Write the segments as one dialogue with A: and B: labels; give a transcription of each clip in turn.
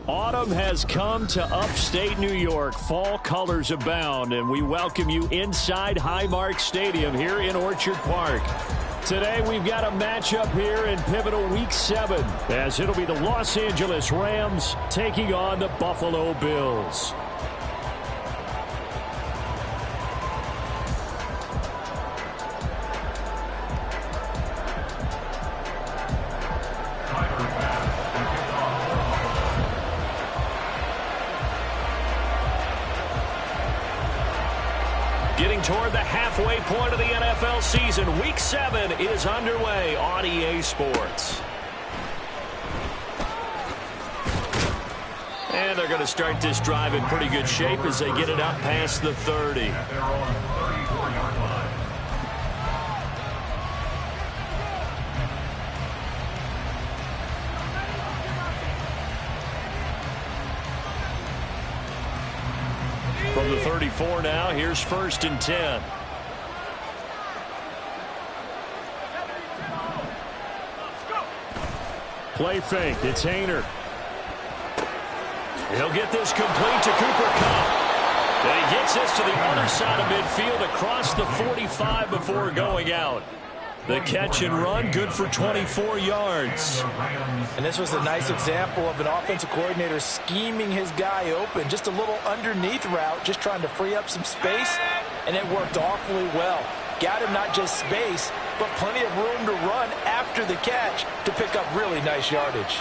A: Autumn has come to upstate New York. Fall colors abound, and we welcome you inside Highmark Stadium here in Orchard Park. Today we've got a matchup here in pivotal Week 7, as it'll be the Los Angeles Rams taking on the Buffalo Bills. Getting toward the halfway point of the NFL season, Week 7 is underway on EA Sports. And they're going to start this drive in pretty good shape as they get it up past the 30. From the 34 now, here's 1st and 10. Play fake, it's Hayner. He'll get this complete to Cooper Kupp. And he gets this to the other side of midfield across the 45 before going out. The catch and run, good for 24 yards.
B: And this was a nice example of an offensive coordinator scheming his guy open. Just a little underneath route, just trying to free up some space, and it worked awfully well. Got him not just space, but plenty of room to run after the catch to pick up really nice yardage.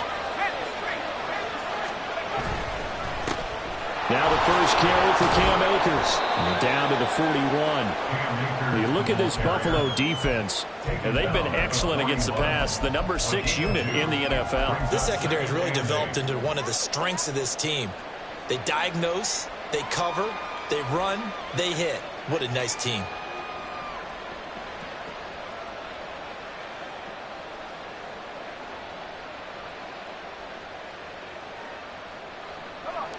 A: Now the first carry for Cam Akers. And down to the 41. You look at this Buffalo defense, and they've been excellent against the pass, the number 6 unit in the NFL.
C: This secondary has really developed into one of the strengths of this team. They diagnose, they cover, they run, they hit. What a nice team.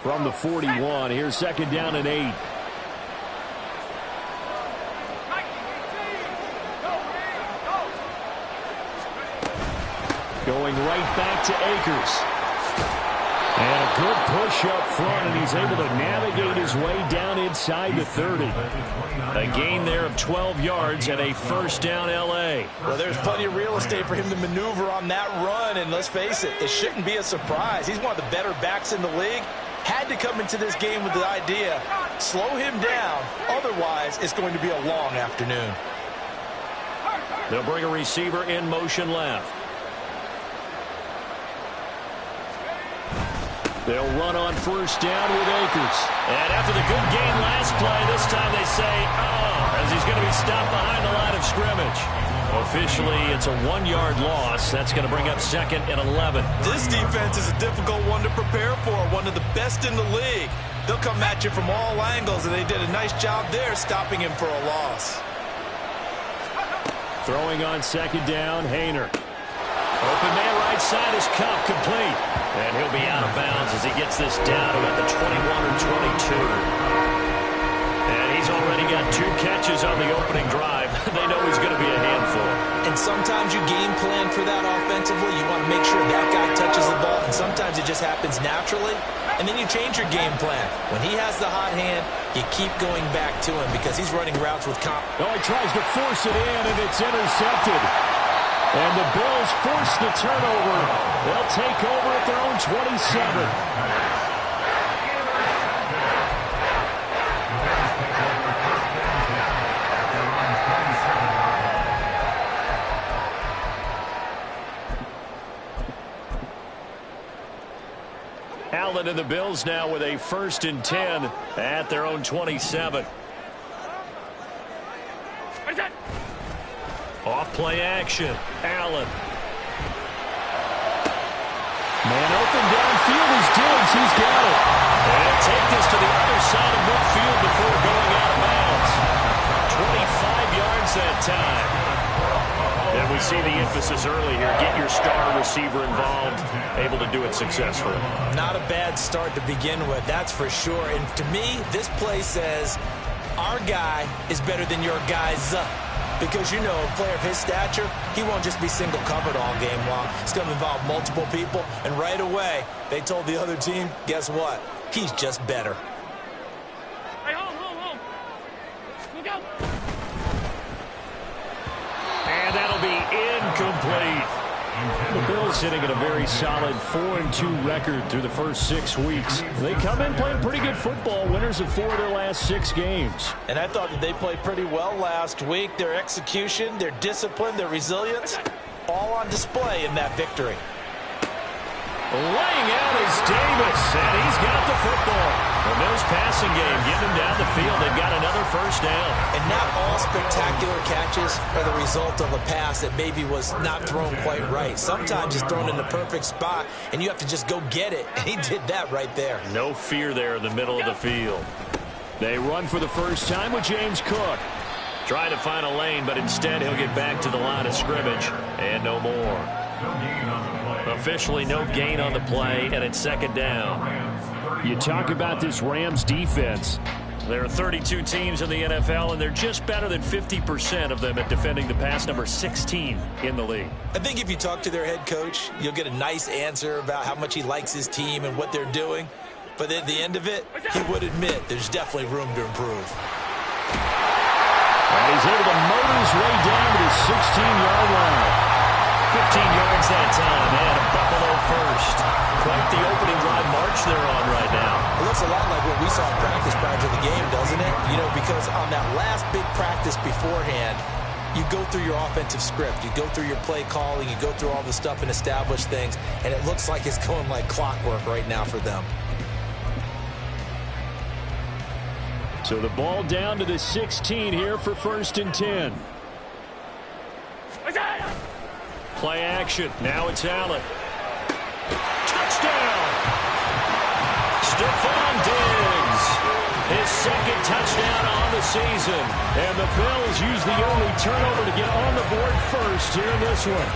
A: From the 41, here's 2nd down and 8. Going right back to Akers. And a good push up front, and he's able to navigate his way down inside the 30. A gain there of 12 yards and a 1st down L.A.
B: Well, there's plenty of real estate for him to maneuver on that run, and let's face it, it shouldn't be a surprise. He's one of the better backs in the league. Had to come into this game with the idea, slow him down, otherwise it's going to be a long afternoon.
A: They'll bring a receiver in motion left. They'll run on 1st down with Akers. And after the good gain last play, this time they say, as he's going to be stopped behind the line of scrimmage. Officially, it's a 1-yard loss. That's going to bring up 2nd and 11.
C: This defense is a difficult one to prepare for, one of the best in the league. They'll come at you from all angles, and they did a nice job there stopping him for a loss.
A: Throwing on 2nd down, Hayner. Open man right side is Kupp, complete. And he'll be out of bounds as he gets this down to about the 21 or 22. And he's already got 2 catches on the opening drive. They know he's going to be a handful.
C: And sometimes you game plan for that offensively. You want to make sure that guy touches the ball. And sometimes it just happens naturally. And then you change your game plan. When he has the hot hand, you keep going back to him because he's running routes with confidence.
A: Oh, he tries to force it in, and it's intercepted. And the Bills force the turnover. They'll take over at their own 27. Allen and the Bills now with a 1st and 10 at their own 27. Off play action. Allen. Man open downfield is Diggs. He's got it. And take this to the other side of midfield before going out of bounds. 25 yards that time. And we see the emphasis early here. Get your star receiver involved. Able to do it successfully.
C: Not a bad start to begin with, that's for sure. And to me, this play says, our guy is better than your guys. Because, you know, a player of his stature, he won't just be single covered all game long. It's going to involve multiple people, and right away, they told the other team, guess what? He's just better.
D: Hey, home. Look out.
A: And that'll be incomplete. The Bills sitting at a very solid 4-2 record through the first 6 weeks. They come in playing pretty good football, winners of 4 of their last 6 games.
B: And I thought that they played pretty well last week. Their execution, their discipline, their resilience, all on display in that victory.
A: Laying out is Davis, and he's got the football. The Bills passing game, getting him down the field. They've got another first down.
C: And not all spectacular catches are the result of a pass that maybe was not thrown quite right. Sometimes it's thrown in the perfect spot, and you have to just go get it. And he did that right there.
A: No fear there in the middle of the field. They run for the first time with James Cook. Trying to find a lane, but instead he'll get back to the line of scrimmage. And no more. Officially no gain on the play, and it's second down. You talk about this Rams defense. There are 32 teams in the NFL, and they're just better than 50% of them at defending the pass, number 16 in the league.
C: I think if you talk to their head coach, you'll get a nice answer about how much he likes his team and what they're doing. But at the end of it, he would admit there's definitely room to improve.
A: And he's able to motor his way down to the 16-yard line. 15 yards that time, and a Buffalo first. Quite the opening drive march they're on right now.
C: It looks a lot like what we saw in practice prior to the game, doesn't it? You know, because on that last big practice beforehand, you go through your offensive script, you go through your play calling, you go through all the stuff and establish things, and it looks like it's going like clockwork right now for them.
A: So the ball down to the 16 here for 1st and 10. Play action. Now it's Allen. Touchdown! Stephon Diggs. His second touchdown on the season. And the Bills use the only turnover to get on the board first here in this one.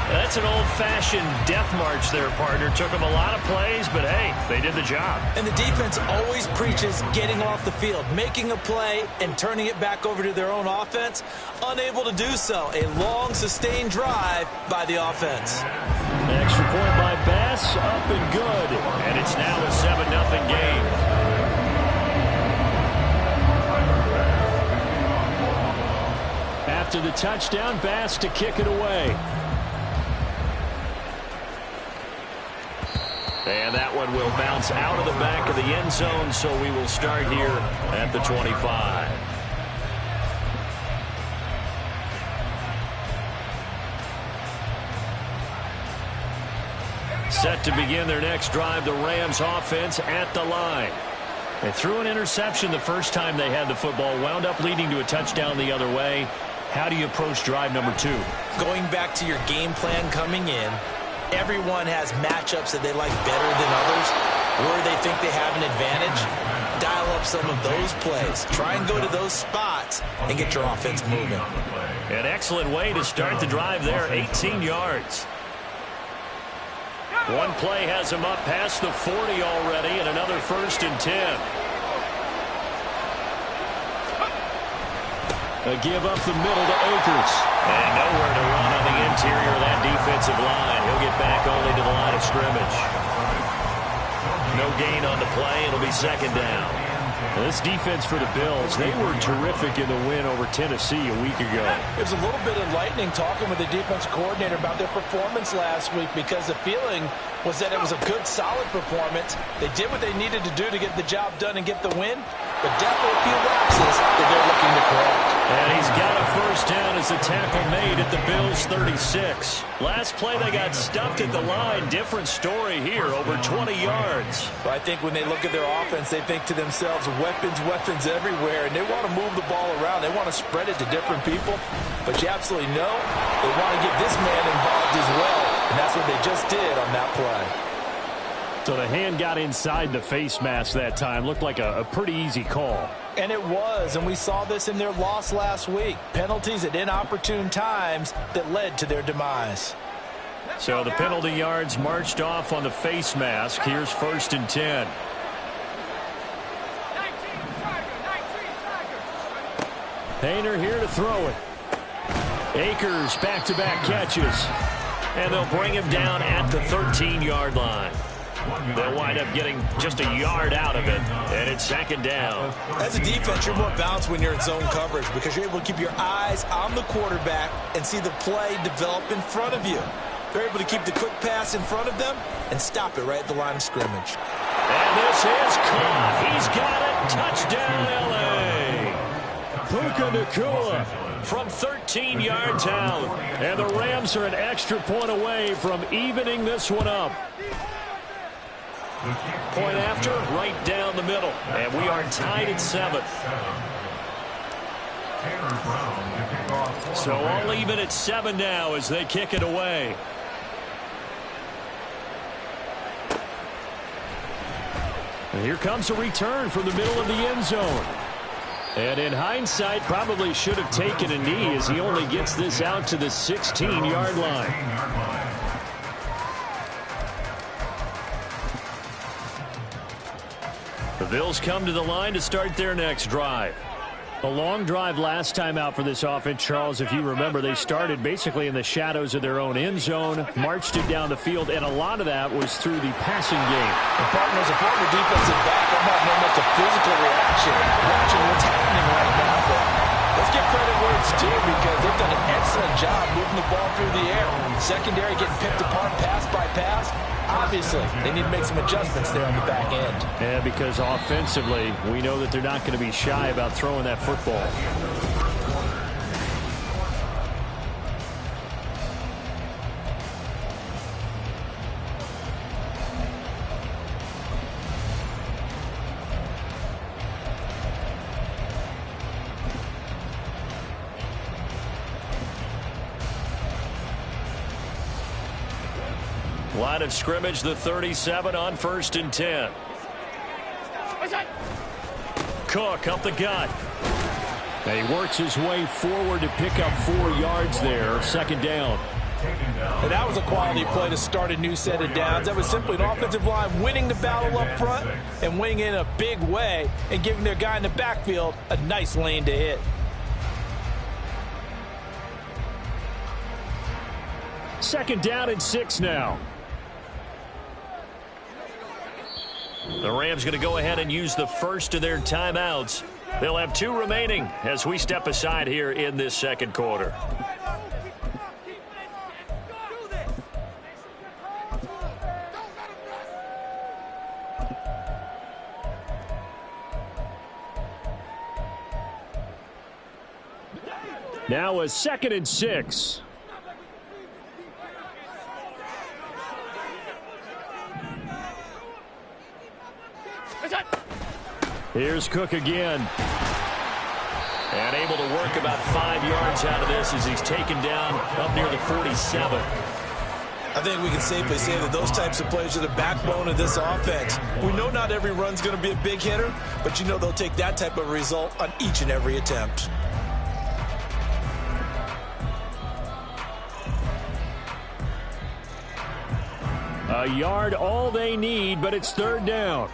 A: That's an old-fashioned death march there, partner. Took them a lot of plays, but hey, they did the job.
C: And the defense always preaches getting off the field, making a play, and turning it back over to their own offense. Unable to do so. A long, sustained drive by the offense.
A: Extra point by Bass, up and good. And it's now a 7-0 game. After the touchdown, Bass to kick it away. And that one will bounce out of the back of the end zone, so we will start here at the 25. Set to begin their next drive, the Rams offense at the line. They threw an interception the first time they had the football, wound up leading to a touchdown the other way. How do you approach drive number 2?
C: Going back to your game plan coming in, everyone has matchups that they like better than others, where they think they have an advantage. Dial up some of those plays. Try and go to those spots and get your offense moving.
A: An excellent way to start the drive there, 18 yards. One play has him up past the 40 already, and another 1st and 10. A give up the middle to Akers. And nowhere to run on the interior of that defensive line. He'll get back only to the line of scrimmage. No gain on the play. It'll be second down. Now this defense for the Bills, they were terrific in the win over Tennessee a week ago.
B: It was a little bit enlightening talking with the defensive coordinator about their performance last week, because the feeling was that it was a good, solid performance. They did what they needed to do to get the job done and get the win, but definitely a few lapses that they're looking to correct.
A: And he's got a first down as the tackle made at the Bills' 36. Last play they got stuffed at the line. Different story here, over 20 yards.
B: But I think when they look at their offense, they think to themselves, weapons everywhere, and they want to move the ball around. They want to spread it to different people, but you absolutely know they want to get this man involved as well, and that's what they just did on that play.
A: So the hand got inside the face mask that time. Looked like a pretty easy call.
B: And it was, and we saw this in their loss last week. Penalties at inopportune times that led to their demise.
A: So the penalty yards marched off on the face mask. Here's 1st and 10. Painter here to throw it. Akers back-to-back catches. And they'll bring him down at the 13-yard line. They'll wind up getting just a yard out of it, and it's second down.
C: As a defense, you're more balanced when you're in zone coverage because you're able to keep your eyes on the quarterback and see the play develop in front of you. They're able to keep the quick pass in front of them and stop it right at the line of scrimmage.
A: And this is caught. He's got it. Touchdown, L.A. Puka Nacua from 13 yards out. And the Rams are an extra point away from evening this one up. Point after, right down the middle. And we are tied at 7. So all even at 7 now as they kick it away. And here comes a return from the middle of the end zone. And in hindsight, probably should have taken a knee as he only gets this out to the 16-yard line. The Bills come to the line to start their next drive. A long drive last time out for this offense, Charles. If you remember, they started basically in the shadows of their own end zone, marched it down the field, and a lot of that was through the passing game.
B: And partner, as a former defensive back, I'm having almost a physical reaction watching what's happening right now. But let's give credit where it's due because they've done an excellent job moving the ball through the air. Secondary getting picked apart pass by pass. Obviously, they need to make some adjustments there on the back end.
A: Yeah, because offensively, we know that they're not going to be shy about throwing that football. Line of scrimmage, the 37 on 1st and 10. Cook up the gut. And he works his way forward to pick up 4 yards there. Second down.
B: And that was a quality play to start a new set of downs. That was simply an offensive line winning the battle up front and winning in a big way and giving their guy in the backfield a nice lane to hit.
A: Second down and 6 now. The Rams going to go ahead and use the first of their timeouts. They'll have 2 remaining as we step aside here in this second quarter. Now a 2nd and 6. Here's Cook again. And able to work about 5 yards out of this as he's taken down up near the 47.
C: I think we can safely say that those types of plays are the backbone of this offense. We know not every run's going to be a big hitter, but you know they'll take that type of result on each and every attempt.
A: A yard all they need, but it's 3rd down.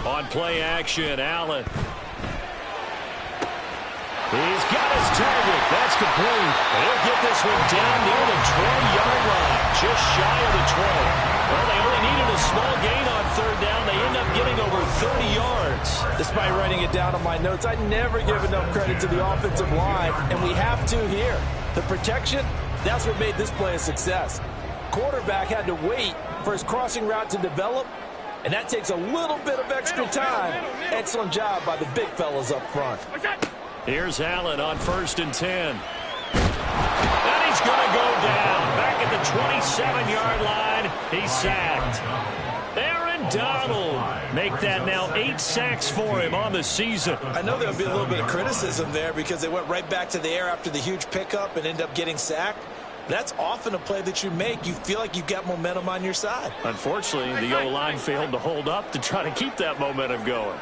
A: On play action, Allen. He's got his target. That's complete. He'll get this one down near the 20-yard line, just shy of the 20. Well, they only needed a small gain on 3rd down. They end up getting over 30 yards.
B: Despite writing it down on my notes, I never give enough credit to the offensive line, and we have to here. The protection, that's what made this play a success. Quarterback had to wait for his crossing route to develop, and that takes a little bit of extra time. Excellent job by the big fellas up front.
A: Here's Allen on 1st and 10. And he's going to go down. Back at the 27-yard line. He's sacked. Aaron Donald make that now 8 sacks for him on the season.
C: I know there'll be a little bit of criticism there because they went right back to the air after the huge pickup and ended up getting sacked. That's often a play that you make. You feel like you've got momentum on your side.
A: Unfortunately, the O-line failed to hold up to try to keep that momentum going.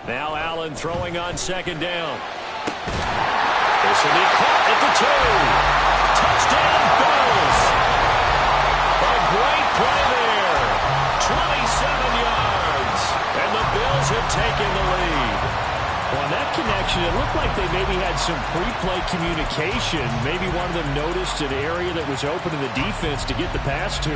A: Now Allen throwing on 2nd down. This will be caught at the 2. Touchdown, Bills. A great play there. have taken the lead. On that connection, it looked like they maybe had some pre-play communication. Maybe one of them noticed an area that was open in the defense to get the pass to.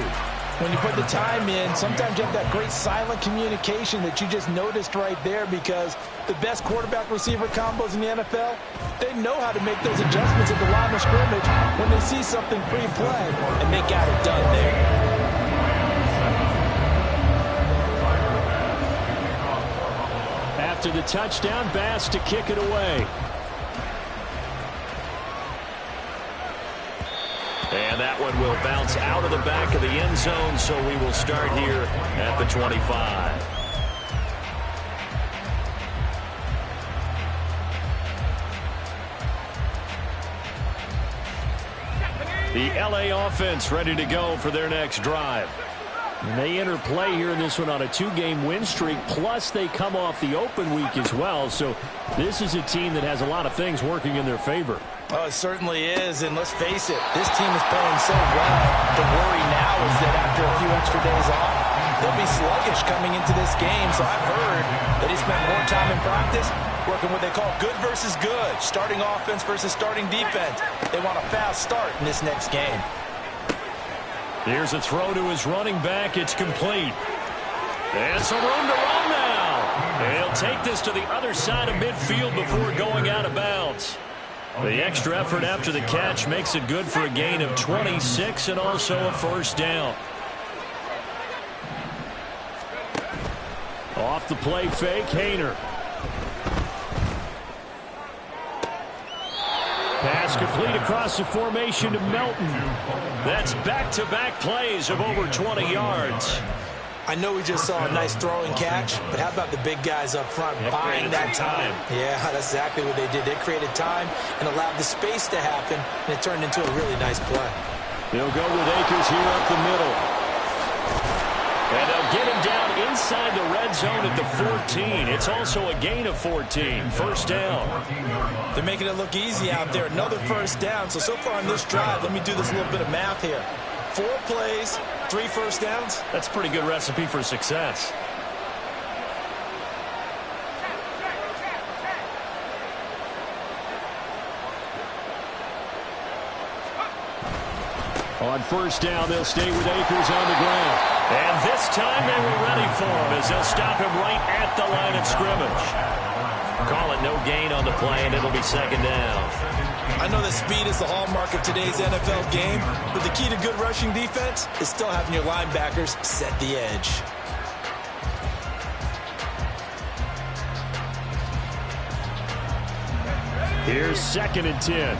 B: When you put the time in, sometimes you have that great silent communication that you just noticed right there, because the best quarterback-receiver combos in the NFL, they know how to make those adjustments at the line of scrimmage when they see something pre-play, and they got it done there.
A: After the touchdown, Bass to kick it away. And that one will bounce out of the back of the end zone, so we will start here at the 25. The LA offense ready to go for their next drive. And they enter play here in this one on a 2-game win streak, plus they come off the open week as well. So this is a team that has a lot of things working in their favor.
B: Oh, it certainly is, and let's face it, this team is playing so well. The worry now is that after a few extra days off, they'll be sluggish coming into this game. So I've heard that he spent more time in practice working what they call good versus good, starting offense versus starting defense. They want a fast start in this next game.
A: Here's a throw to his running back. It's complete. And some room to run now. And he'll take this to the other side of midfield before going out of bounds. The extra effort after the catch makes it good for a gain of 26 and also a first down. Off the play fake, Haener. Pass complete across the formation to Melton. That's back-to-back plays of over 20 yards.
B: I know we just saw a nice throw and catch, but how about the big guys up front buying that time? Yeah, that's exactly what they did. They created time and allowed the space to happen, and it turned into a really nice play.
A: They'll go with Akers here up the middle. And they'll get him down inside the red zone at the 14. It's also a gain of 14. First down.
B: They're making it look easy out there. Another first down. So far on this drive, let me do this little bit of math here. 4 plays, 3 first downs.
A: That's a pretty good recipe for success. On first down, they'll stay with Akers on the ground. And this time they were ready for him as they'll stop him right at the line of scrimmage. Call it no gain on the play, and it'll be second down.
B: I know that speed is the hallmark of today's NFL game, but the key to good rushing defense is still having your linebackers set the edge.
A: Here's 2nd and 10.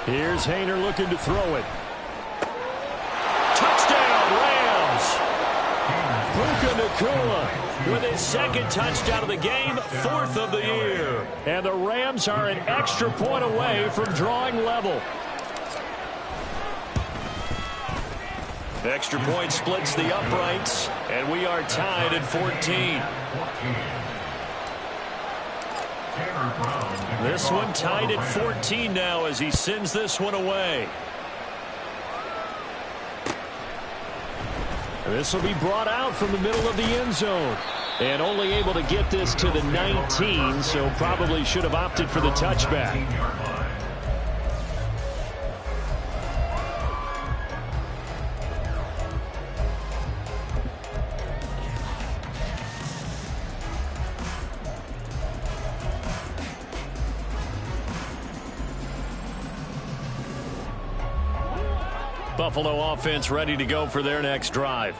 A: Here's Haener looking to throw it. Touchdown, Rams! Puka Nacua with his 2nd touchdown of the game, 4th of the year. And the Rams are an extra point away from drawing level. Extra point splits the uprights, and we are tied at 14. This one tied at 14 now as he sends this one away. This will be brought out from the middle of the end zone. And only able to get this to the 19, so probably should have opted for the touchback. Buffalo offense ready to go for their next drive.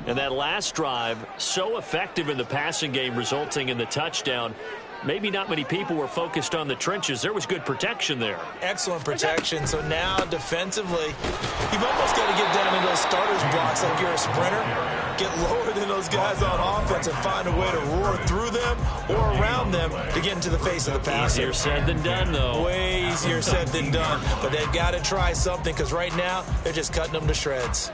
A: And that last drive, so effective in the passing game, resulting in the touchdown. Maybe not many people were focused on the trenches. There was good protection there.
B: Excellent protection. So now defensively, you've almost got to get down into those starters blocks like you're a sprinter. Get lower than those guys on offense and find a way to roar through them or around them to get into the face of the passer.
A: Easier said than done, though.
B: Way easier said than done. But they've got to try something, because right now they're just cutting them to shreds.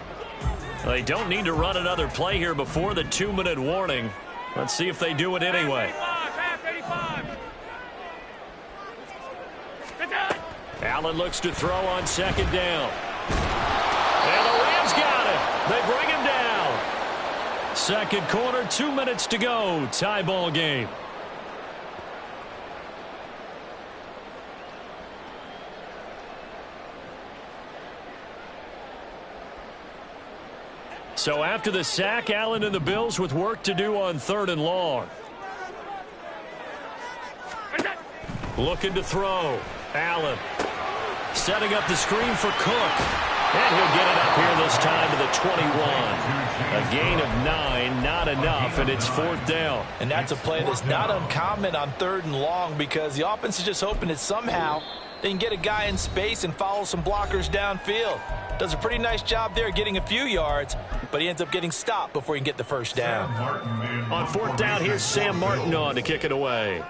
A: They don't need to run another play here before the 2-minute warning. Let's see if they do it anyway. Allen looks to throw on 2nd down. And the Rams got it. They bring him down. Second quarter, 2 minutes to go. Tie ball game. So after the sack, Allen and the Bills with work to do on 3rd and long. Looking to throw. Allen setting up the screen for Cook. And he'll get it up here this time to the 21. A gain of 9, not enough, and it's 4th down.
B: And that's a play that's not uncommon on 3rd and long because the offense is just hoping that somehow they can get a guy in space and follow some blockers downfield. Does a pretty nice job there getting a few yards, but he ends up getting stopped before he can get the first down.
A: On 4th down, here's Sam Martin on to kick it away.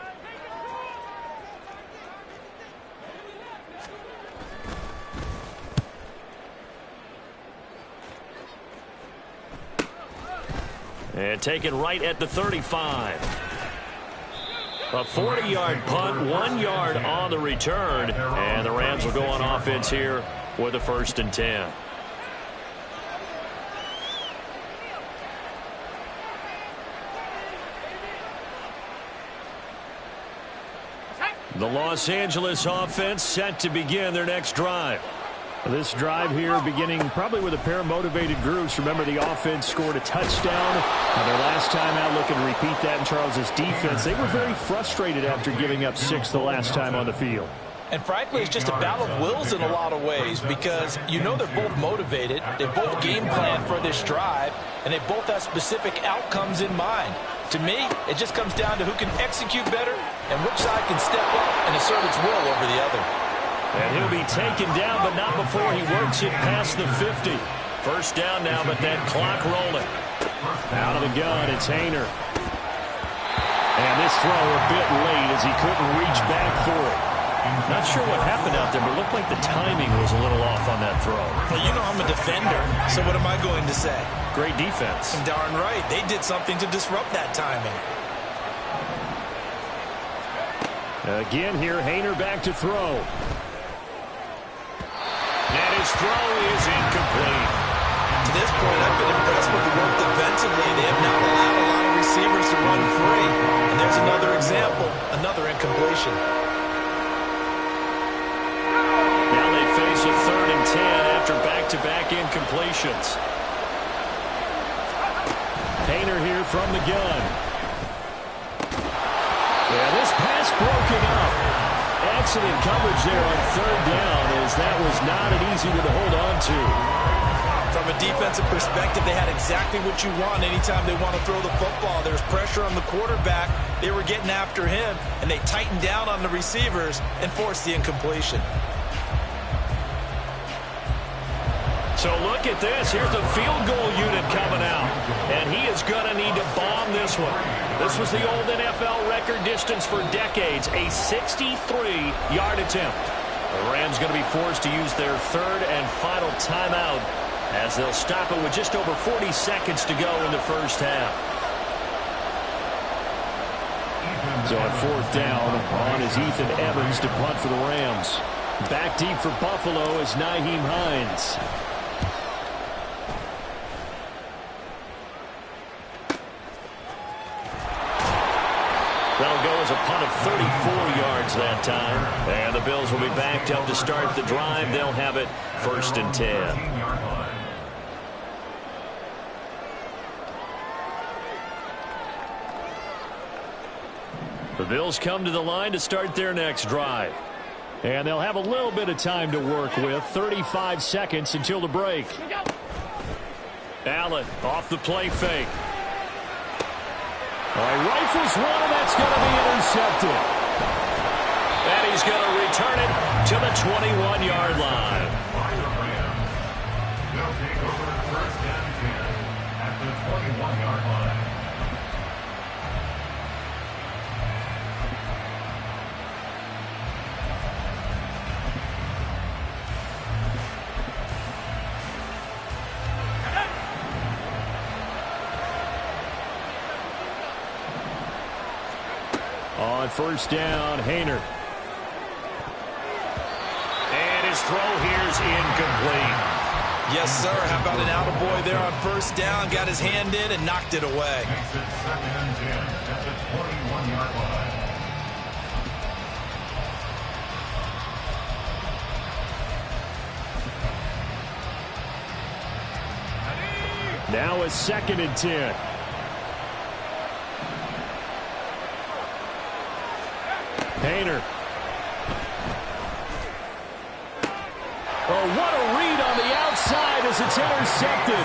A: And taken right at the 35. A 40-yard punt, 1 yard on the return. And the Rams will go on offense here with a 1st and 10. The Los Angeles offense set to begin their next drive. This drive here beginning probably with a pair of motivated groups. Remember, the offense scored a touchdown. Their last time out, looking to repeat that in Charles's defense. They were very frustrated after giving up 6 the last time on the field.
B: And frankly, it's just a battle of wills in a lot of ways because you know they're both motivated. They both game plan for this drive, and they both have specific outcomes in mind. To me, it just comes down to who can execute better and which side can step up and assert its will over the other.
A: And he'll be taken down, but not before he works it past the 50. First down now, but that clock rolling. Out of the gun, it's Haener. And this throw a bit late as he couldn't reach back for it. Not sure what happened out there, but it looked like the timing was a little off on that throw.
C: Well, you know I'm a defender, so what am I going to say?
A: Great defense.
C: Darn right. They did something to disrupt that timing.
A: Again here, Haener back to throw. And his throw is incomplete.
C: To this point, I've been impressed with the work defensively. They have not allowed a lot of receivers to run free. And there's another example, another incompletion.
A: Now they face a 3rd and 10 after back-to-back incompletions. Haener here from the gun. Yeah, this pass broken up. Excellent coverage there on 3rd down as that was not an easy one to hold on to.
C: From a defensive perspective, they had exactly what you want anytime they want to throw the football. There's pressure on the quarterback. They were getting after him, and they tightened down on the receivers and forced the incompletion.
A: So look at this. Here's the field goal unit coming out. And he is going to need to bomb this one. This was the old NFL record distance for decades, a 63-yard attempt. The Rams going to be forced to use their 3rd and final timeout as they'll stop it with just over 40 seconds to go in the first half. So on 4th down, on is Ethan Evans to punt for the Rams. Back deep for Buffalo is Nyheim Hines. That'll go as a punt of 34 yards that time. And the Bills will be backed up to start the drive. They'll have it 1st and 10. The Bills come to the line to start their next drive. And they'll have a little bit of time to work with. 35 seconds until the break. Allen off the play fake. All right, rifles one, and that's going to be intercepted. And he's going to return it to the 21-yard line.
E: They'll take over 1st and 10 at the 21-yard line.
A: On 1st down, Haener. And his throw here is incomplete.
C: Yes, sir. How about an attaboy there on first down? Got his hand in and knocked it away.
E: Makes it 2nd and 10 at the 21-yard line.
A: Now a 2nd and 10. Painter. Oh, what a read on the outside as it's intercepted.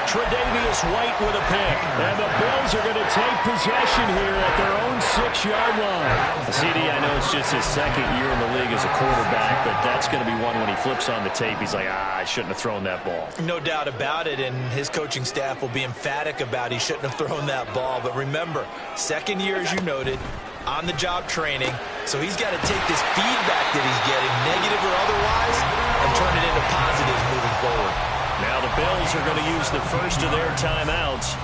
A: Tre'Davious White with a pick. And the Bills are going to take possession here at their own 6-yard line. CD, I know it's just his second year in the league as a quarterback, but that's going to be one when he flips on the tape. He's like, I shouldn't have thrown that ball.
C: No doubt about it, and his coaching staff will be emphatic about he shouldn't have thrown that ball. But remember, second year, as you noted, on-the-job training, so he's got to take this feedback that he's getting, negative or otherwise, and turn it into positives moving forward.
A: Now the Bills are going to use the first of their timeouts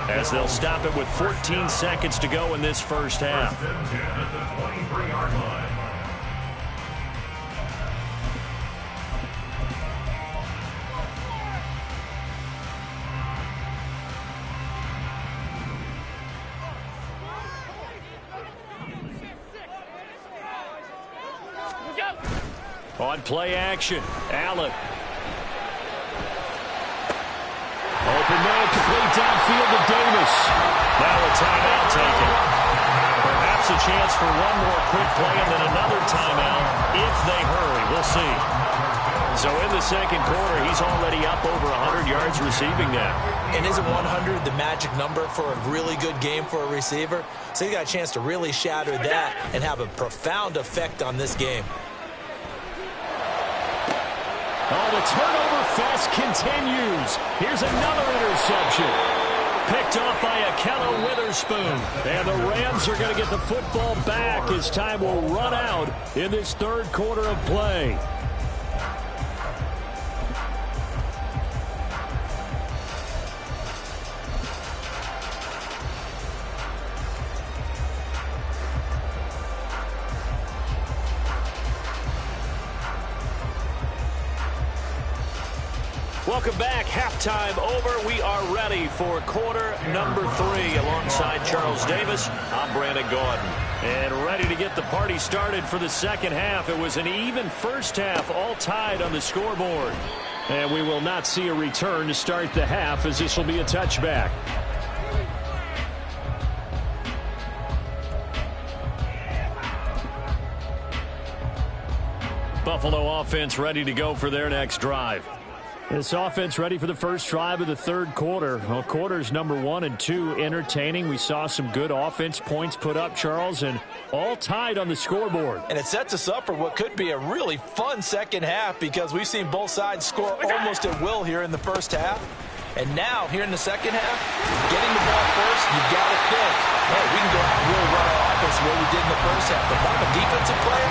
A: as they'll stop it with 14 seconds to go in this first half.
E: 1st and 10 at the 23-yard line.
A: On play action, Allen. Open man, complete downfield to Davis. Now a timeout taken. Perhaps a chance for one more quick play and then another timeout if they hurry. We'll see. So in the second quarter, he's already up over 100 yards receiving now.
C: And isn't 100 the magic number for a really good game for a receiver? So he got a chance to really shatter that and have a profound effect on this game.
A: Oh, the turnover fest continues. Here's another interception. Picked off by Akella Witherspoon. And the Rams are going to get the football back as time will run out in this third quarter of play. Welcome back. Halftime over. We are ready for quarter number 3 alongside Charles Davis. I'm Brandon Gordon. And ready to get the party started for the second half. It was an even first half, all tied on the scoreboard. And we will not see a return to start the half as this will be a touchback. Buffalo offense ready to go for their next drive. This offense ready for the first drive of the third quarter. Well, quarters number 1 and 2 entertaining. We saw some good offense points put up, Charles, and all tied on the scoreboard.
B: And it sets us up for what could be a really fun second half because we've seen both sides score almost at will here in the first half. And now, here in the second half, getting the ball first, you've got to think, hey, we can go out and really run our offense the way we did in the first half. But if I'm a defensive player,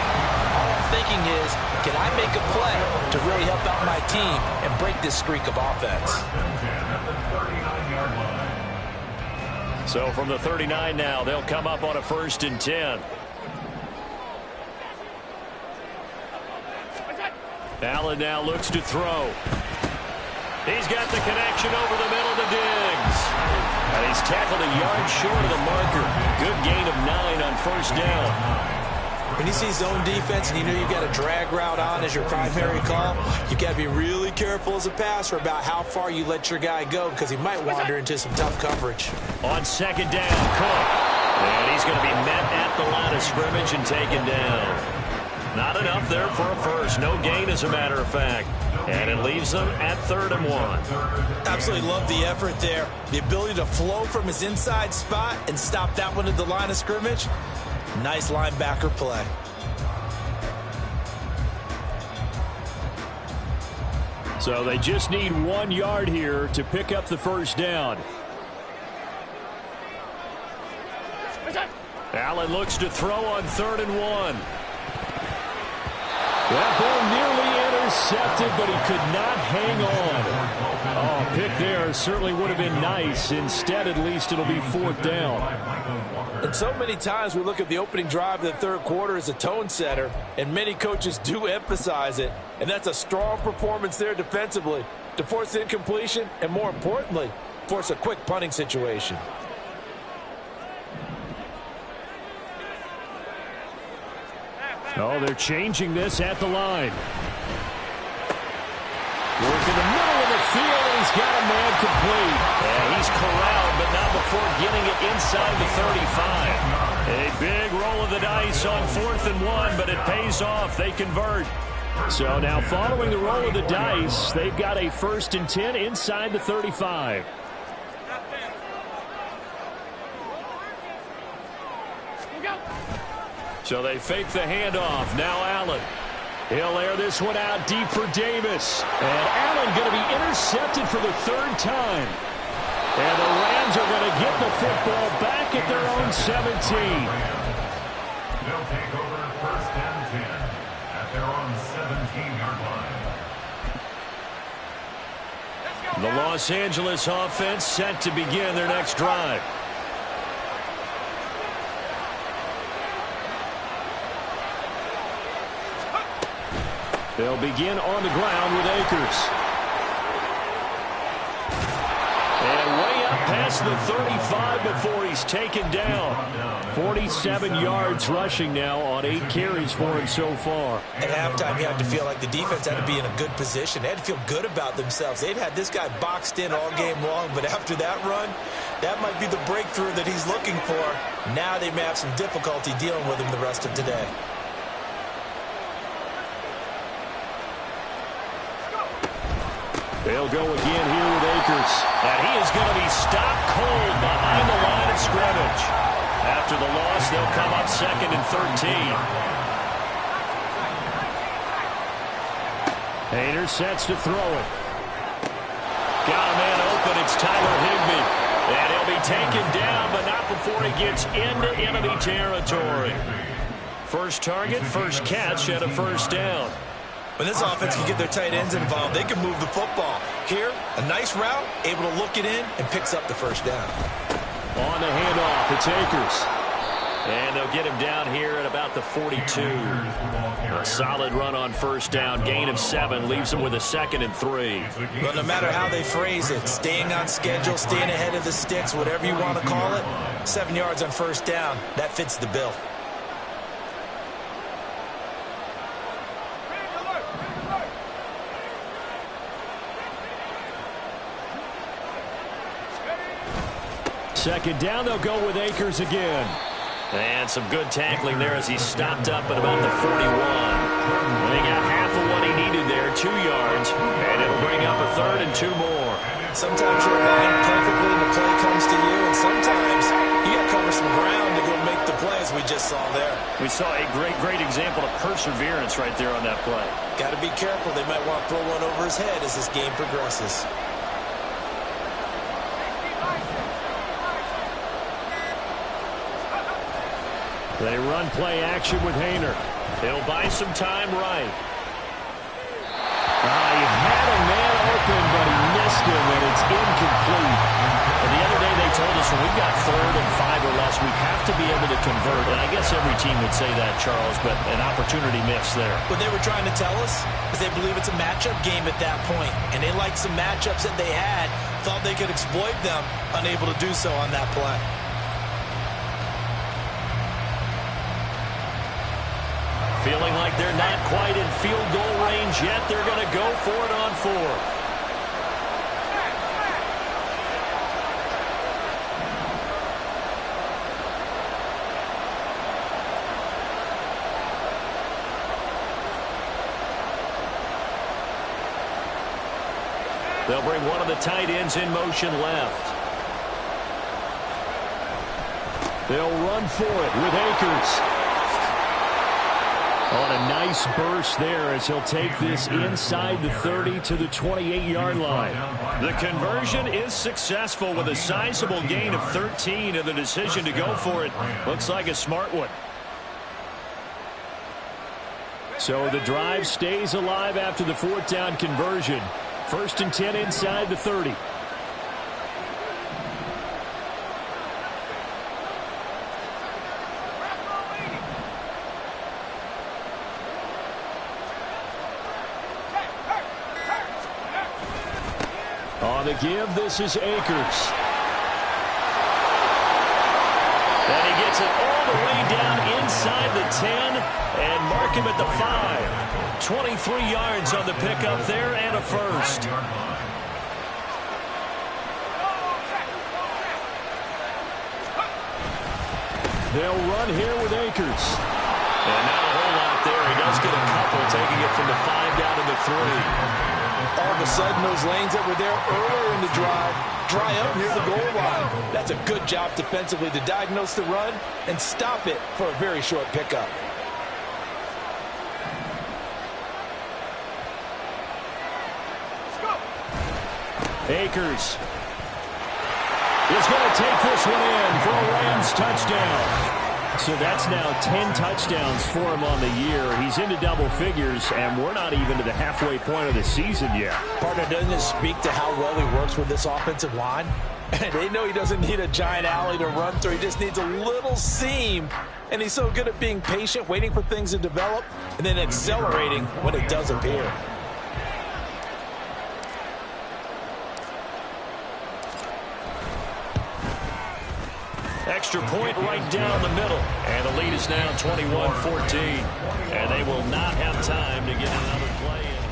B: all I'm thinking is, can I make a play to really help out my team and break this streak of offense?
E: 1st and 10 at the 39-yard line.
A: So from the 39 now, they'll come up on a 1st and 10. Allen now looks to throw. He's got the connection over the middle to Diggs. And he's tackled a yard short of the marker. Good gain of 9 on first down.
C: When you see zone defense and you know you've got a drag route on as your primary call, you've got to be really careful as a passer about how far you let your guy go because he might wander into some tough coverage.
A: On second down, Cook. And he's going to be met at the line of scrimmage and taken down. Not enough there for a first. No gain, as a matter of fact. And it leaves them at 3rd and 1.
C: Absolutely love the effort there. The ability to flow from his inside spot and stop that one at the line of scrimmage. Nice linebacker play.
A: So they just need 1 yard here to pick up the first down. Allen looks to throw on 3rd and 1. That ball nearly intercepted, but he could not hang on. Oh, pick there certainly would have been nice. Instead, at least, it'll be fourth down.
B: And so many times we look at the opening drive of the third quarter as a tone setter, and many coaches do emphasize it. And that's a strong performance there defensively to force incompletion and, more importantly, force a quick punting situation.
A: Oh, they're changing this at the line. Work in the middle of the field, and he's got a man complete. And he's corralled, but not before getting it inside the 35. A big roll of the dice on 4th and 1, but it pays off. They convert. So now following the roll of the dice, they've got a 1st and 10 inside the 35. So they fake the handoff. Now Allen. He'll air this one out deep for Davis. And Allen going to be intercepted for the 3rd time. And the Rams are going to get the football back at their own 17.
E: They'll take over 1st and 10 at their own 17-yard line.
A: The Los Angeles offense set to begin their next drive. They'll begin on the ground with Akers. And way up past the 35 before he's taken down. 47 yards rushing now on 8 carries for him so far.
C: At halftime, you had to feel like the defense had to be in a good position. They had to feel good about themselves. They'd had this guy boxed in all game long, but after that run, that might be the breakthrough that he's looking for. Now they may have some difficulty dealing with him the rest of today.
A: They'll go again here with Akers. And he is going to be stopped cold behind the line of scrimmage. After the loss, they'll come up 2nd and 13. Hader sets to throw it. Got a man open. It's Tyler Higbee. And he'll be taken down, but not before he gets into enemy territory. First target, first catch, and a 1st down.
C: When this offense can get their tight ends involved, they can move the football. Here, a nice route, able to look it in, and picks up the 1st down.
A: On the handoff, it's Akers. And they'll get him down here at about the 42. A solid run on 1st down, gain of 7, leaves them with a 2nd and 3.
C: Well, no matter how they phrase it, staying on schedule, staying ahead of the sticks, whatever you want to call it, 7 yards on 1st down, that fits the bill.
A: Second down, they'll go with Akers again. And some good tackling there as he stopped up at about the 41. They got half of what he needed there, 2 yards, and it'll bring up a 3rd and 2 more.
C: Sometimes you're aligned perfectly and the play comes to you, and sometimes you got to cover some ground to go make the play, as we just saw there.
A: We saw a great example of perseverance right there on that play.
C: Got to be careful. They might want to throw one over his head as this game progresses.
A: They run play action with Hader. He'll buy some time right. He had a man open, but he missed him, and it's incomplete. And the other day they told us when we've got 3rd and 5 or less, we have to be able to convert. And I guess every team would say that, Charles, but an opportunity missed there.
C: What they were trying to tell us is they believe it's a matchup game at that point, and they liked some matchups that they had, thought they could exploit them, unable to do so on that play.
A: Feeling like they're not quite in field goal range yet. They're going to go for it on 4th. They'll bring one of the tight ends in motion left. They'll run for it with Akers. On a nice burst there as he'll take this inside the 30 to the 28-yard line. The conversion is successful with a sizable gain of 13, and the decision to go for it looks like a smart one. So the drive stays alive after the 4th down conversion. First and 10 inside the 30. On the give, this is Akers. And he gets it all the way down inside the 10 and mark him at the 5. 23 yards on the pickup there and a first. They'll run here with Akers. And not a whole lot there. He does get a couple, taking it from the 5 down to the 3.
B: All of a sudden, those lanes that were there earlier in the drive dry up near the goal line. That's a good job defensively to diagnose the run and stop it for a very short pickup.
A: Akers is going to take this one in for a Rams touchdown. So that's now 10 touchdowns for him on the year. He's into double figures, and we're not even to the halfway point of the season yet.
B: Partner, doesn't this speak to how well he works with this offensive line? They know he doesn't need a giant alley to run through. He just needs a little seam. And he's so good at being patient, waiting for things to develop, and then accelerating when it does appear.
A: Extra point right down the middle. And the lead is now 21-14. And they will not have time to get another play in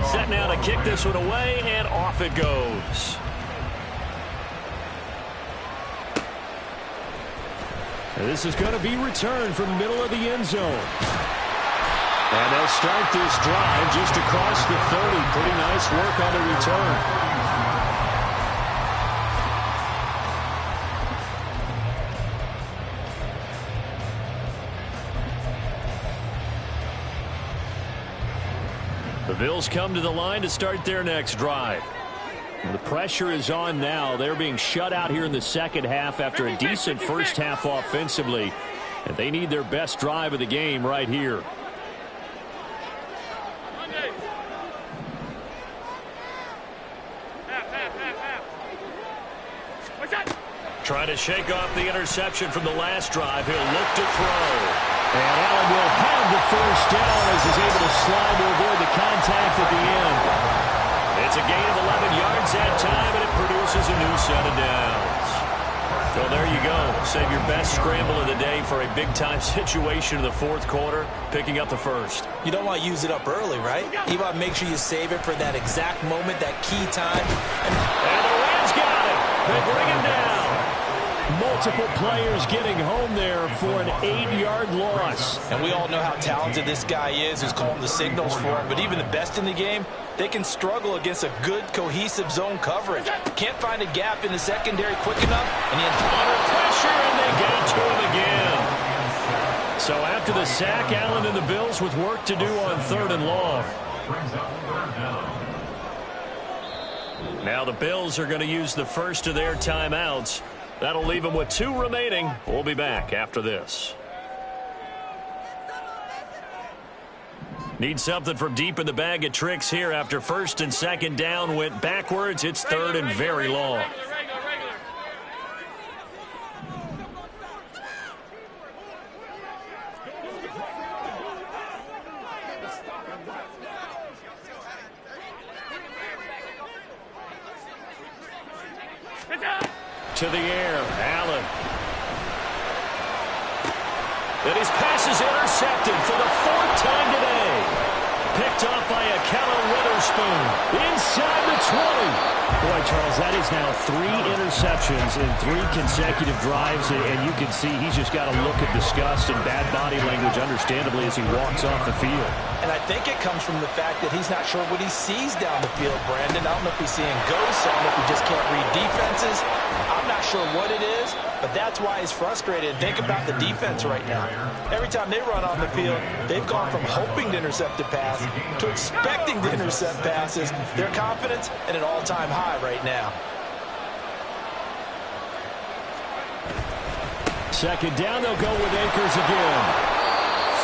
A: here. Set now to kick this one away, and off it goes. And this is going to be returned from the middle of the end zone. And they'll start this drive just across the 30. Pretty nice work on the return. The Bills come to the line to start their next drive. The pressure is on now. They're being shut out here in the second half after a decent first half offensively. And they need their best drive of the game right here. Trying to shake off the interception from the last drive. He'll look to throw. And Allen will have the first down as he's able to slide to avoid the contact at the end. It's a gain of 11 yards that time, and it produces a new set of downs. So there you go. Save your best scramble of the day for a big-time situation in the fourth quarter, picking up the first.
C: You don't want to use it up early, right? You want to make sure you save it for that exact moment, that key time.
A: And the Rams got it. They bring him down. Multiple players getting home there for an 8-yard loss.
B: And we all know how talented this guy is, who's calling the signals for him. But even the best in the game, they can struggle against a good, cohesive zone coverage. Can't find a gap in the secondary quick enough. And
A: under pressure, and they got to him again. So after the sack, Allen and the Bills with work to do on 3rd and long. Now the Bills are going to use the first of their timeouts. That'll leave them with 2 remaining. We'll be back after this. Need something from deep in the bag of tricks here after 1st and 2nd down went backwards. It's 3rd and very long. To the air, Allen. And his pass is intercepted for the 4th time today. Picked up by Akella Witherspoon. Inside the 20. Boy, Charles, that is now 3 interceptions in 3 consecutive drives, and you can see he's just got a look of disgust and bad body language, understandably, as he walks off the field.
B: And I think it comes from the fact that he's not sure what he sees down the field, Brandon. I don't know if he's seeing ghosts. I don't know if he just can't read defenses. I'm not sure what it is, but that's why he's frustrated. Think about the defense right now. Every time they run on the field, they've gone from hoping to intercept a pass to expecting to intercept passes. Their confidence at an all-time high right now.
A: 2nd down, they'll go with Akers again.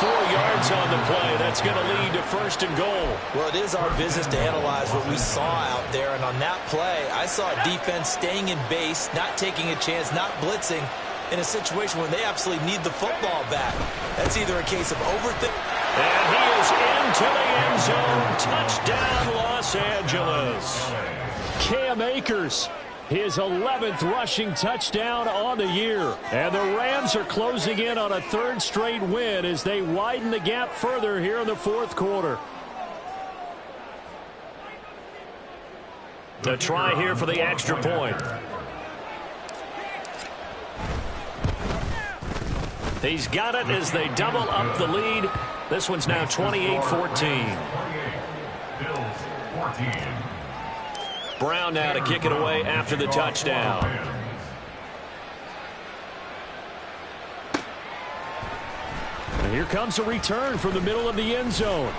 A: 4 yards on the play. That's going to lead to 1st and goal.
C: Well, it is our business to analyze what we saw out there. And on that play, I saw a defense staying in base, not taking a chance, not blitzing in a situation when they absolutely need the football back. That's either a case of overthinking.
A: And he is into the end zone. Touchdown, Los Angeles. Cam Akers, his 11th rushing touchdown on the year. And the Rams are closing in on a 3rd straight win as they widen the gap further here in the 4th quarter. The try here for the extra point. He's got it as they double up the lead. This one's now 28-14. Brown now to kick it away after the touchdown. And here comes a return from the middle of the end zone.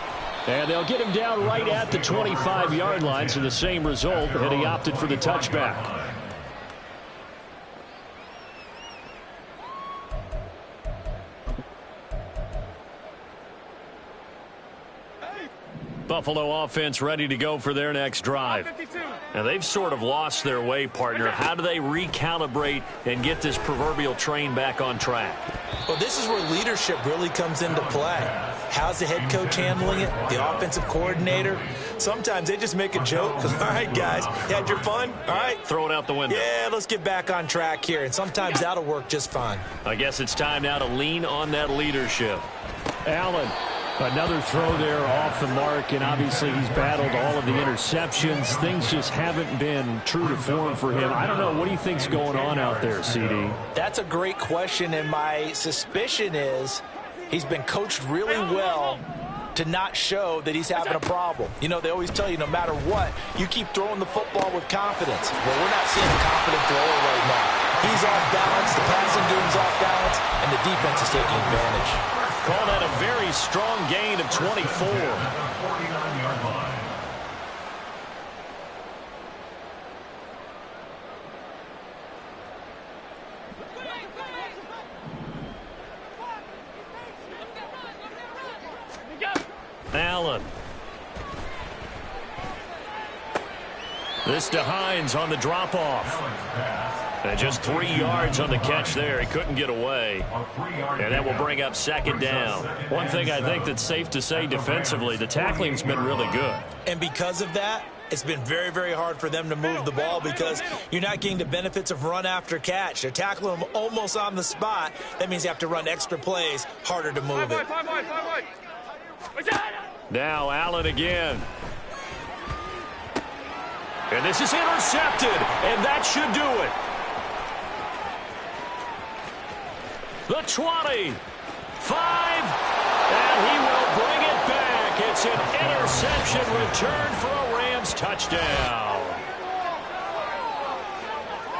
A: And they'll get him down right at the 25-yard line, so the same result, and he opted for the touchback. Buffalo offense ready to go for their next drive. Now they've sort of lost their way, partner. How do they recalibrate and get this proverbial train back on track?
C: Well, this is where leadership really comes into play. How's the head coach handling it? The offensive coordinator? Sometimes they just make a joke. All right, guys, you had your fun? All right.
A: Throw it out the window.
C: Yeah, let's get back on track here. And sometimes that'll work just fine.
A: I guess it's time now to lean on that leadership. Allen. Another throw there off the mark, and obviously he's battled all of the interceptions. Things just haven't been true to form for him. I don't know. What do you think's going on out there, CD?
B: That's a great question, and my suspicion is he's been coached really well to not show that he's having a problem. You know, they always tell you no matter what, you keep throwing the football with confidence. Well, we're not seeing a confident thrower right now. He's off balance, the passing game's off balance, and the defense is taking advantage.
A: Call that a very strong gain of 24. Allen. This to Hines on the drop-off. And just 3 yards on the catch there. He couldn't get away. And that will bring up 2nd down. One thing I think that's safe to say defensively, the tackling's been really good.
C: And because of that, it's been very, very hard for them to move the ball because you're not getting the benefits of run after catch. They're tackling them almost on the spot. That means you have to run extra plays, harder to move it.
A: Now Allen again. And this is intercepted, and that should do it. The 20, 5, and he will bring it back. It's an interception return for a Rams touchdown.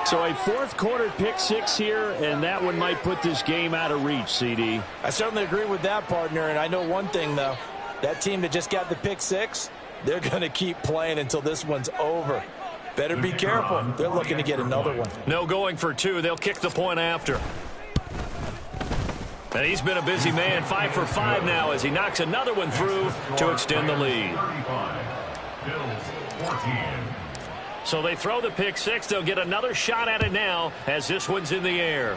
A: So a 4th quarter pick 6 here, and that one might put this game out of reach, CD.
B: I certainly agree with that, partner, and I know one thing, though. That team that just got the pick 6, they're going to keep playing until this one's over. Better be careful. They're looking to get another one.
A: No going for 2. They'll kick the point after. And he's been a busy man, 5 for 5 now as he knocks another one through to extend the lead. So they throw the pick 6. They'll get another shot at it now as this one's in the air.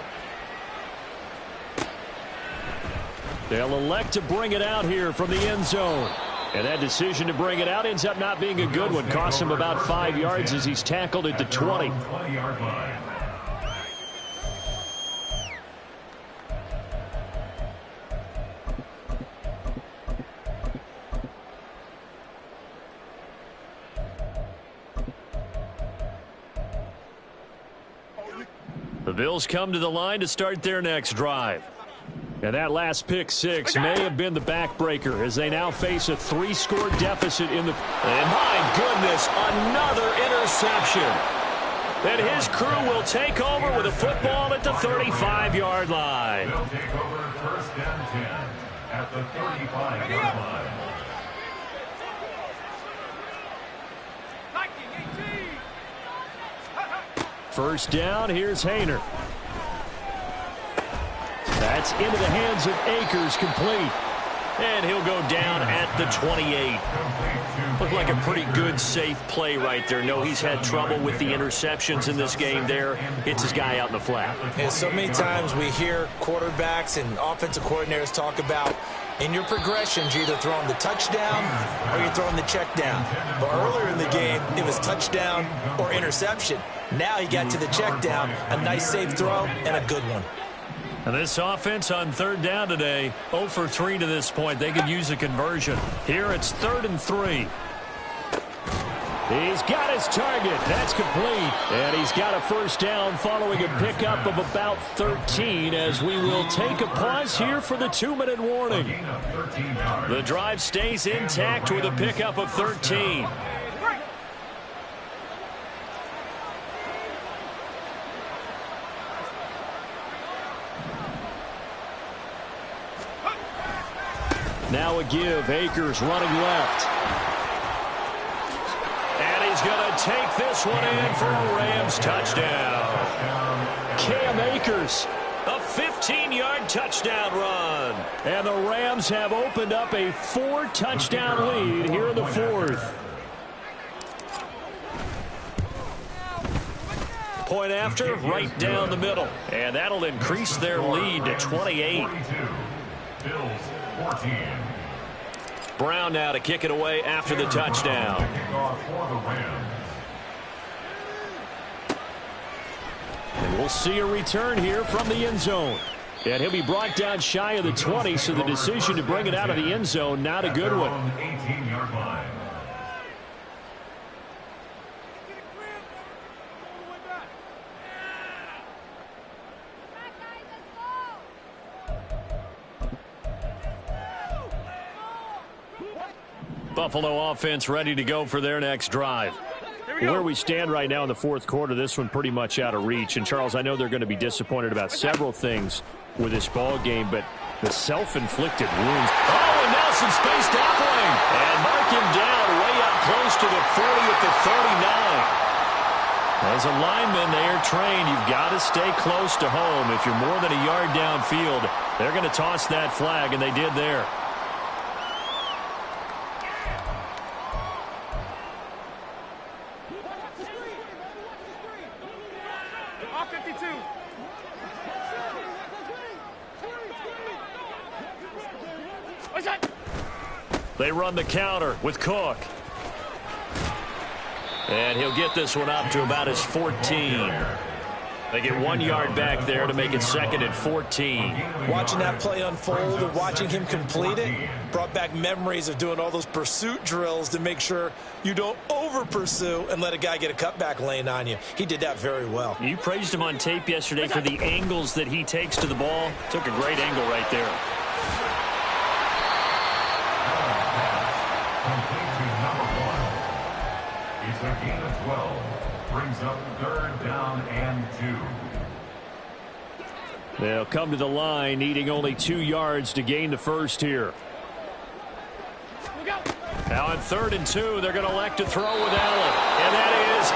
A: They'll elect to bring it out here from the end zone. And that decision to bring it out ends up not being a good one. Costs him about 5 yards as he's tackled at the 20. The Bills come to the line to start their next drive. And that last pick 6 may have been the backbreaker as they now face a 3-score deficit in the... And my goodness, another interception. And his crew will take over with a football at the 35-yard line.
E: They'll take over 1st and 10 at the 35-yard line.
A: First down, here's Hayner. That's into the hands of Akers, complete. And he'll go down at the 28. Looked like a pretty good, safe play right there. No, he's had trouble with the interceptions in this game there. Hits his guy out in the flat.
C: And so many times we hear quarterbacks and offensive coordinators talk about in your progressions, you're either throwing the touchdown or you're throwing the check down. But earlier in the game, it was touchdown or interception. Now he got to the check down, a nice safe throw, and a good one.
A: And this offense on third down today, 0 for 3 to this point. They could use a conversion. Here it's 3rd and 3. He's got his target. That's complete. And he's got a first down following a pickup of about 13 as we will take a pause here for the 2-minute warning. The drive stays intact with a pickup of 13. Now a give. Akers running left. And he's going to take this one in for a Rams touchdown. Cam Akers, a 15-yard touchdown run. And the Rams have opened up a 4-touchdown lead here in the 4th. Point after, right down the middle. And that'll increase their lead to 28.
E: Bills 14.
A: Brown now to kick it away after the touchdown. And we'll see a return here from the end zone. And he'll be brought down shy of the 20, so the decision to bring it out of the end zone, not a good one.
E: 18-yard line.
A: Buffalo offense ready to go for their next drive. Where we stand right now in the 4th quarter, this one pretty much out of reach. And, Charles, I know they're going to be disappointed about several things with this ball game, but the self-inflicted wounds. Oh, and Nelson spaced that lane. And mark him down way up close to the 40 at the 39. As a lineman, they are trained. You've got to stay close to home. If you're more than a yard downfield, they're going to toss that flag, and they did there. They run the counter with Cook. And he'll get this one up to about his 14. They get 1 yard back there to make it 2nd and 14.
C: Watching that play unfold and watching him complete it brought back memories of doing all those pursuit drills to make sure you don't over-pursue and let a guy get a cutback lane on you. He did that very well.
A: You praised him on tape yesterday for the angles that he takes to the ball. Took a great angle right there.
E: Complete to number 1. It's a gain of 12. Brings up 3rd down and 2.
A: They'll come to the line, needing only 2 yards to gain the first here. Now on 3rd and 2, they're going to elect to throw with Allen. And that is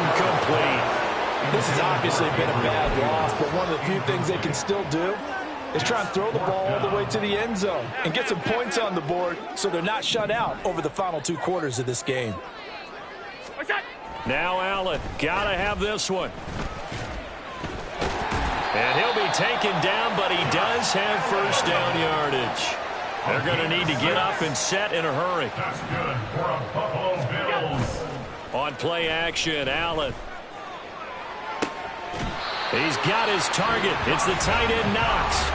A: incomplete.
B: This has obviously been a bad loss, but one of the few things they can still do is try and throw the ball all the way to the end zone and get some points on the board so they're not shut out over the final 2 quarters of this game.
A: Now Allen, got to have this one. And he'll be taken down, but he does have first down yardage. They're going to need to get up and set in a hurry.
E: That's good for a Buffalo Bills.
A: On play action, Allen. He's got his target. It's the tight end Knox.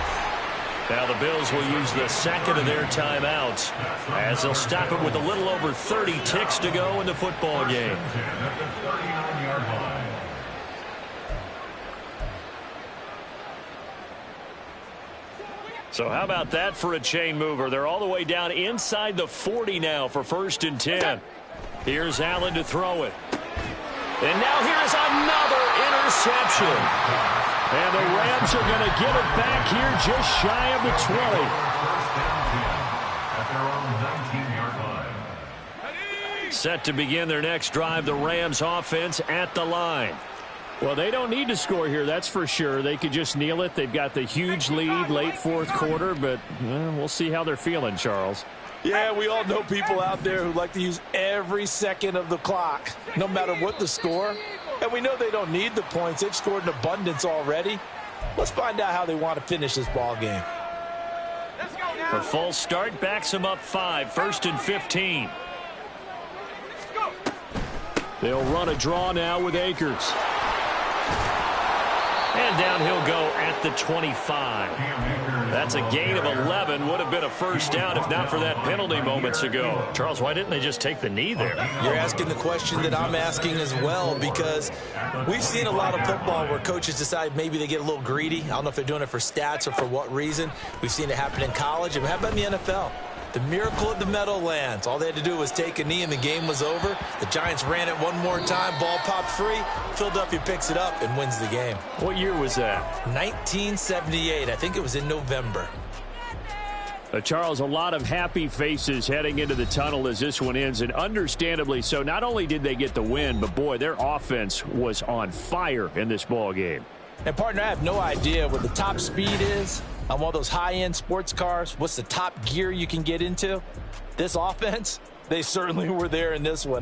A: Now the Bills will use the 2nd of their timeouts as they'll stop it with a little over 30 ticks to go in the football game.
E: At the 39-yard line.
A: So how about that for a chain mover? They're all the way down inside the 40 now for 1st and 10. Here's Allen to throw it. And now here's another interception. And the Rams are going to get it back here just shy of the 20.
E: First down 10 at their own 19-yard line.
A: Set to begin their next drive, the Rams offense at the line. Well, they don't need to score here, that's for sure. They could just kneel it. They've got the huge lead late fourth quarter, but we'll see how they're feeling, Charles.
B: Yeah, we all know people out there who like to use every second of the clock, no matter what the score. And we know they don't need the points. They've scored in abundance already. Let's find out how they want to finish this ball game.
A: A false start backs them up 5, 1st and 15. They'll run a draw now with Akers. And down he'll go at the 25. That's a gain of 11. Would have been a first down if not for that penalty moments ago. Charles, why didn't they just take the knee there?
C: You're asking the question that I'm asking as well, because we've seen a lot of football where coaches decide maybe they get a little greedy. I don't know if they're doing it for stats or for what reason. We've seen it happen in college. And how about in the NFL? The miracle of the Meadowlands. All they had to do was take a knee and the game was over. The Giants ran it one more time. Ball popped free. Philadelphia picks it up and wins the game.
A: What year was that?
C: 1978. I think it was in November.
A: Charles, a lot of happy faces heading into the tunnel as this one ends, and understandably so. Not only did they get the win, but boy, their offense was on fire in this ball game.
B: And partner, I have no idea what the top speed is on one of those high-end sports cars. What's the top gear you can get into? This offense, they certainly were there in this one.